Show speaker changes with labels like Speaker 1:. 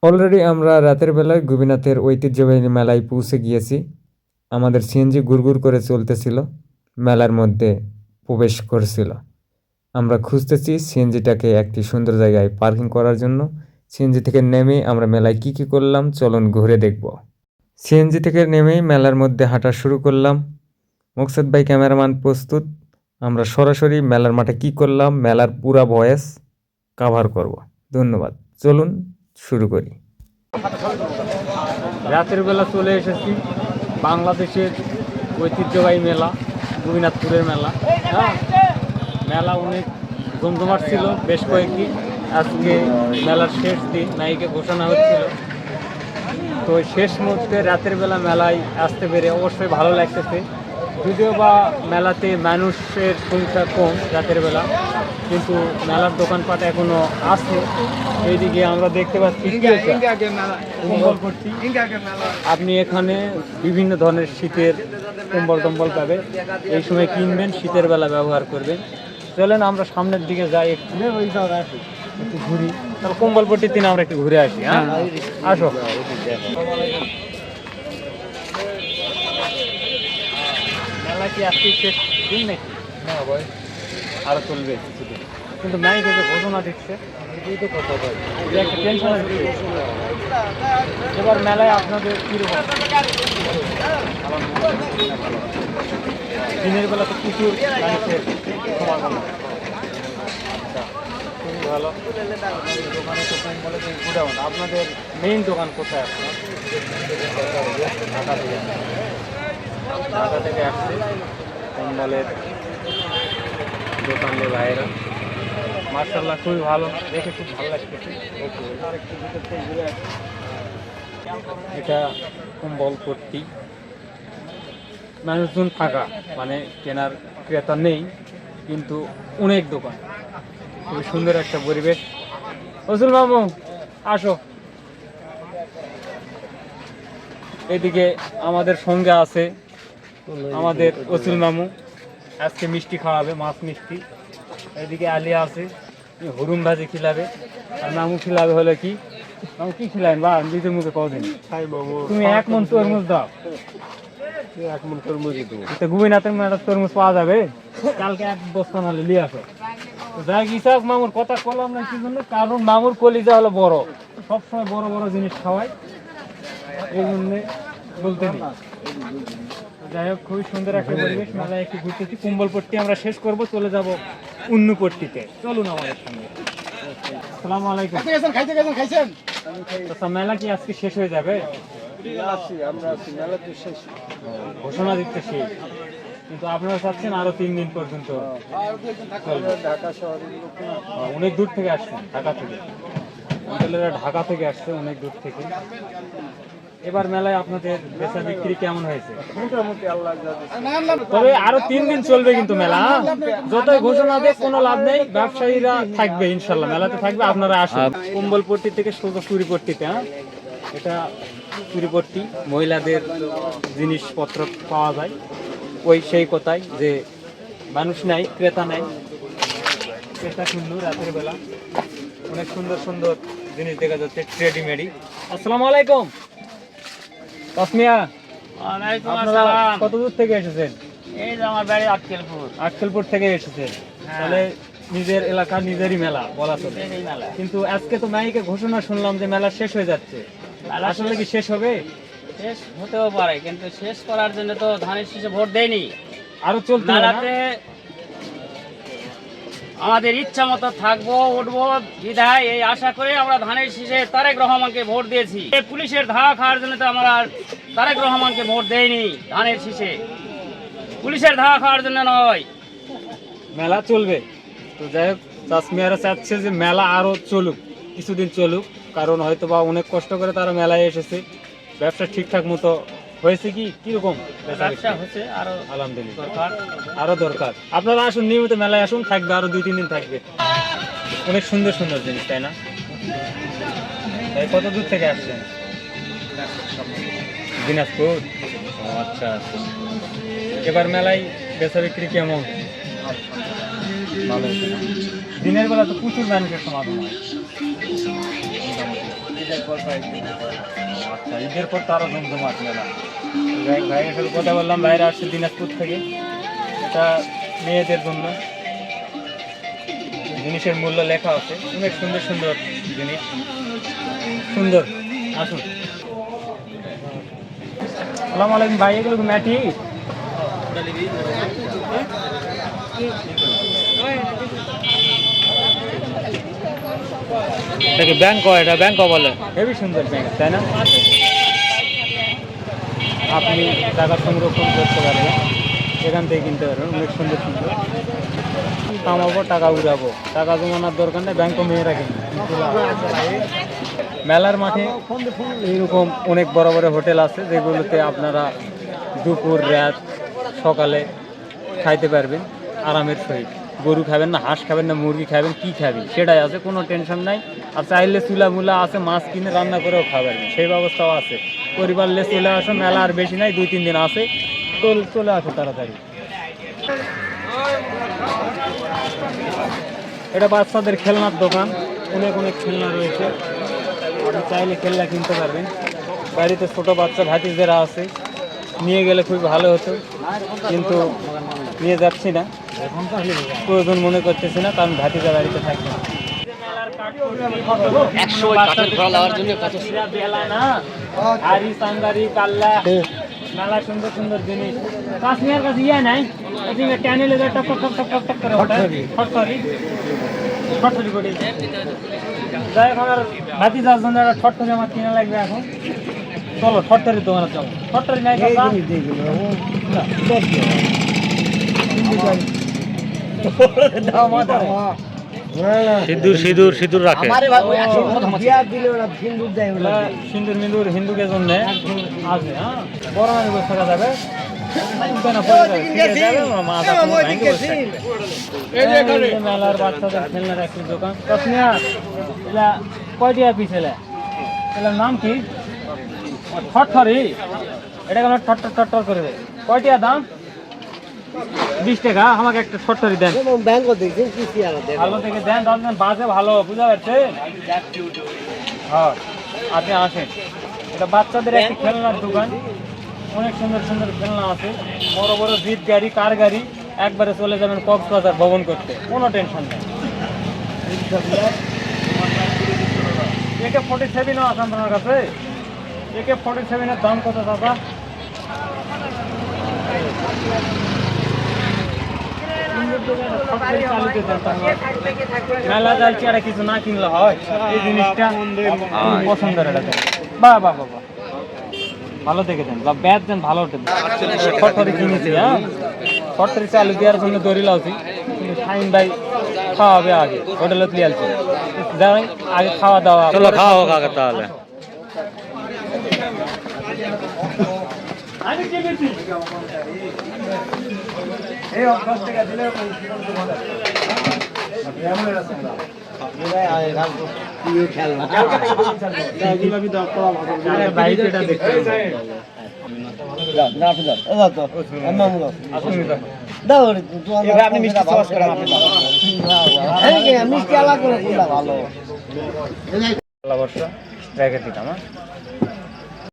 Speaker 1: Already আমরা রাতের বেলায় গোপীনাথের ঐতিহ্যবাহী মেলায় পৌঁছে গিয়েছি। আমাদের সিএনজি গুড়গুড় করে চলতেছিল, মেলার মধ্যে প্রবেশ করছিল। আমরা খুঁজতেছি সিএনজিটাকে একটি সুন্দর জায়গায় পার্কিং করার জন্য। সিএনজি থেকে নেমে আমরা মেলায় কি কি করলাম চলুন ঘুরে দেখব। সিএনজি থেকে নেমেই মেলার মধ্যে হাঁটা শুরু করলাম। মকসুদ ভাই ক্যামেরাম্যান প্রস্তুত। আমরা সরাসরি মেলার মাঠে কি করলাম মেলার পুরা ভয়েস কাভার করব। ধন্যবাদ, চলুন শুরু করি।
Speaker 2: রাতের বেলা চলে এসেছি বাংলাদেশের ঐতিহ্যবাহী মেলা, গোপীনাথপুরের মেলা। হ্যাঁ, মেলা অনেক জমজমাট ছিল বেশ কয়েকদিন। আজকে মেলার শেষ দিন, নায়িকা ঘোষণা হচ্ছিল। তো শেষ মুহূর্তে রাতের বেলা মেলায় আসতে পেরে অবশ্যই ভালো লাগতেছে। যদিও বা মেলাতে মানুষের সংখ্যা কম রাতের বেলা, কিন্তু মেলার দোকানপাট এখনো আছে। এইদিকে আমরা দেখতে পাচ্ছি কম্বল ভর্তি। আপনি এখানে বিভিন্ন ধরনের শীতের কম্বল টম্বল পাবেন। এই সময় কিনবেন, শীতের বেলা ব্যবহার করবেন। চলেন আমরা সামনের দিকে যাই, একটু ঘুরি। তাহলে কম্বল পট্টির দিন আমরা একটু ঘুরে আসি। হ্যাঁ, আসো। মেলা কি আজকে শেষ দিন নাকি? না ভাই, আরো চলবে কিছুদিন। কিন্তু নাই থেকে ঘোষণা দিচ্ছে, একটা টেনশন আছে। এবার মেলায় আপনাদের কীরকম? দিনের বেলা তো প্রচুর মানুষের সমাগম। আচ্ছা, খুবই ভালো। দোকানে তো কম্বলে তো গুডাউন। আপনাদের মেইন দোকান কোথায়? আপনার ঢাকা থেকে? ঢাকা থেকে আসছে কম্বলের দোকানে বাইরে। মার্শাল্লাহ, খুবই ভালো, দেখে খুব ভালো লাগতেছে। এটা কম্বল পট্টি, মানুষজন ফাঁকা, মানে কেনার ক্রেতা নেই, কিন্তু অনেক দোকান। খুবই সুন্দর একটা পরিবেশ। ফজল মামু আসো। এদিকে আমাদের সঙ্গে আছে আমাদের ওসুল মামু, আজকে মিষ্টি খাওয়াবে, মাছ মিষ্টি। এদিকে আলিয়া আছে, হরুম ভাজি খিলাবে। আর মামু খিলাবে হলো কি, মামু কি খিলাবেন বা নিজের মুখে কদিন? তুমি 1 মন তরমুজ দাও। 1 মন তরমুজই দেবো। গোপীনাথের মেলার তরমুজ পাওয়া যাবে, কালকে 1 বস্তা নাহলে নিয়ে আসো। যাই ইসাক মামুর কথা বললাম না কি জন্য, কারণ মামুর কলিজা হলো বড়, সবসময় বড় বড় জিনিস খাওয়ায়, এই জন্য বলতে নেই। যাই হোক, খুবই সুন্দর একটা পরিবেশ। মেলায় একটু ঘুরতেছি। কম্বল পট্টি আমরা শেষ করব, চলে যাব অন্য পট্টিতে। চলুন আমাদের সঙ্গে। আসসালামু আলাইকুম। আচ্ছা, মেলা কি আজকে শেষ হয়ে যাবে? ঘোষণা দিচ্ছে শেষ, কিন্তু আপনারা চাচ্ছেন আরো 3 দিন পর্যন্ত। অনেক দূর থেকে আসছেন, ঢাকা থেকে। ঢাকা থেকে আসছে অনেক দূর থেকে। এবার মেলায় আপনাদের বেচা বিক্রি কেমন হয়েছে? তবে আরো 3 দিন চলবে কিন্তু মেলা। যতই ঘোষণা দেয় কোনো লাভ নেই, ব্যবসায়ীরা থাকবে ইনশাল্লাহ, মেলাতে থাকবে। আপনারা আসুন কম্বল পট্টি থেকে সোজা চুরি পট্টিতে। হ্যাঁ, এটা চুরি পট্টি, মহিলাদের জিনিসপত্র পাওয়া যায়। ওই সেই কথাই যে মানুষ নাই, ক্রেতা নাই, ক্রেতা শূন্য। রাতের বেলা অনেক সুন্দর সুন্দর জিনিস দেখা যাচ্ছে, রেডিমেডি। আসসালামু আলাইকুম তাসমিয়া। আপনারা কত দূর থেকে এসেছেন?
Speaker 3: এই যে আমার বাড়ি আটকেলপুর।
Speaker 2: আটকেলপুর থেকে এসেছেন, তাহলে নিজের এলাকা নিজেরই মেলা বলা চলে। কিন্তু আজকে তো নায়িকা ঘোষণা শুনলাম যে মেলা শেষ হয়ে যাচ্ছে। আসলে কি শেষ হবে?
Speaker 3: শেষ হতেও পারে, কিন্তু শেষ করার জন্য তো ধানের শীষে ভোট দেয়নি,
Speaker 2: আরো চলতে
Speaker 3: মেলাতে আমাদের ইচ্ছা মতো থাকবো, উঠবো। বিধায় এই আশা করে আমরা ধানের শীষে তারেক রহমানকে ভোট দিয়েছি। পুলিশের ধাওয়া খাওয়ার জন্য তো আমরা তারেক রহমানকে ভোট দেয়নি। ধানের শীষে পুলিশের ধাওয়া খাওয়ার জন্য নয়,
Speaker 2: মেলা চলবে। তো যাই হোক, তাসমিয়ারা চাচ্ছে যে মেলা আরো চলুক, কিছুদিন চলুক, কারণ হয়তো বা অনেক কষ্ট করে তারা মেলায় এসেছে। ব্যবসা ঠিকঠাক মতো হয়েছে কি, কিরকম
Speaker 3: ব্যবসা হচ্ছে, আরো
Speaker 2: আলহামদুলিল্লাহ
Speaker 3: দরকার।
Speaker 2: আরো দরকার। আপনারা আসুন, নিয়মিত মেলায় আসুন, থাকবে আরো 2-3 দিন থাকবে। অনেক সুন্দর সুন্দর জিনিস, তাই না? কত দূর থেকে আসছেন? দিনাজপুর। আচ্ছা, এবার মেলায় বেচা বিক্রি কেমন? দিনের বেলা তো প্রচুর মানুষের সমাগম হয়। আচ্ছা, ঈদের পর তো আরো জমজমাট মেলা। ভাইয়ের সাথে কথা বললাম, বাইরে আসছে দিনাজপুর থেকে। এটা মেয়েদের জন্য জিনিসের মূল্য লেখা আছে, অনেক সুন্দর সুন্দর জিনিস, সুন্দর। আসুন। আসসালামু আলাইকুম ভাই, এগুলো কি ম্যাটি?
Speaker 3: এটাকে ব্যাংক এটা ব্যাংক বলে।
Speaker 2: হেবি সুন্দর ব্যাংক, তাই না? আপনি টাকা সংরক্ষণ করতে পারবেন, এখান থেকে কিনতে পারবেন, অনেক সুন্দর সুন্দর। কামাবো, টাকা উড়াবো, টাকা জমানোর দরকার নেই, ব্যাংকও মেয়েরা কিনবে। মেলার মাঠে এইরকম অনেক বড় বড় হোটেল আছে, যেগুলোতে আপনারা দুপুর, রাত, সকালে খাইতে পারবেন আরামের সহিত। গরু খাবেন না, হাঁস খাবেন না, মুরগি খাবেন, কি খাবেন সেটাই আছে, কোনো টেনশন নাই। আর চাইলে চুলা মুলা আছে, মাছ কিনে রান্না করেও খাবেন, সেই ব্যবস্থাও আছে। পরিবার নিয়ে চলে আসো, মেলা আর বেশি নাই, 2-3 দিন আছে, চলে আসো তাড়াতাড়ি। এটা বাচ্চাদের খেলনার দোকান, অনেক অনেক খেলনা রয়েছে, আপনি চাইলে খেলনা কিনতে পারবেন। বাড়িতে ছোট বাচ্চা ভাতিজেরা আছে, নিয়ে গেলে খুবই ভালো হতো, কিন্তু নিয়ে যাচ্ছি না, প্রয়োজন মনে করতেছি না, কারণ ভাতিজা বাড়িতে থাকবে না। মেলা সুন্দর সুন্দর জিনিস, কাশ্মীর কাছে ইয়ে নাই, ট্যানেলে টক টক টক টক টক করে ফটফরি ফটফরি করে যাই। এখন আর ভাতি যাওয়ার জন্য একটা ফটফরি আমার কিনা লাগবে এখন। চলো ফটফরির দোকানে চলো। ফটফরি নাই
Speaker 3: সিঁদুর সিঁদুর সিঁদুর রাখে।
Speaker 2: সিন্দুর মিন্দুর হিন্দুকে জন্য আছে। হ্যাঁ, বড় মানে বসে থাকা যাবে, মেলার বাচ্চাদের খেলনার একটি দোকান। কয়টিয়া পিস এলার নাম কি? ঠটঠরি। এটা কেন ঠট্টর ঠট্টর করে দেয়? কয়টিয়া দাম? 20 টাকা। আমাকে একটা ঠট্টরি দেন, ভালো থেকে দেন, দেন বাজে ভালো, বুঝা যাচ্ছে? হ্যাঁ, আপনি আসেন। এটা বাচ্চাদের একটি খেলনার দোকান, অনেক সুন্দর সুন্দর খেলনা আছে, বড় বড় জিপ গাড়ি, কার গাড়ি, একবারে চলে যাবেন কক্সবাজার ভ্রমণ করতে, কোনো টেনশন নেই। AK-47ও আছে আপনার কাছে? AK-47-এর দাম কত দাদা? মেলা যাচ্ছি, আর কিছু না কিনলে হয়? এই জিনিসটা পছন্দের, এটা বাহ বাহ বাহ, ভালো দেখে দেন বা ব্যাট দেন, ভালো ফটফরি কিনেছি। হ্যাঁ, ফটফরি চালু দেওয়ার জন্য দড়ি লাউছি, কিন্তু শাহিন ভাই খাওয়াবে আগে, হোটেলে তুলে আসছে, যাই আগে খাওয়া দাওয়া।
Speaker 3: চলো খাওয়া হোক আগে তাহলে।
Speaker 2: ভালো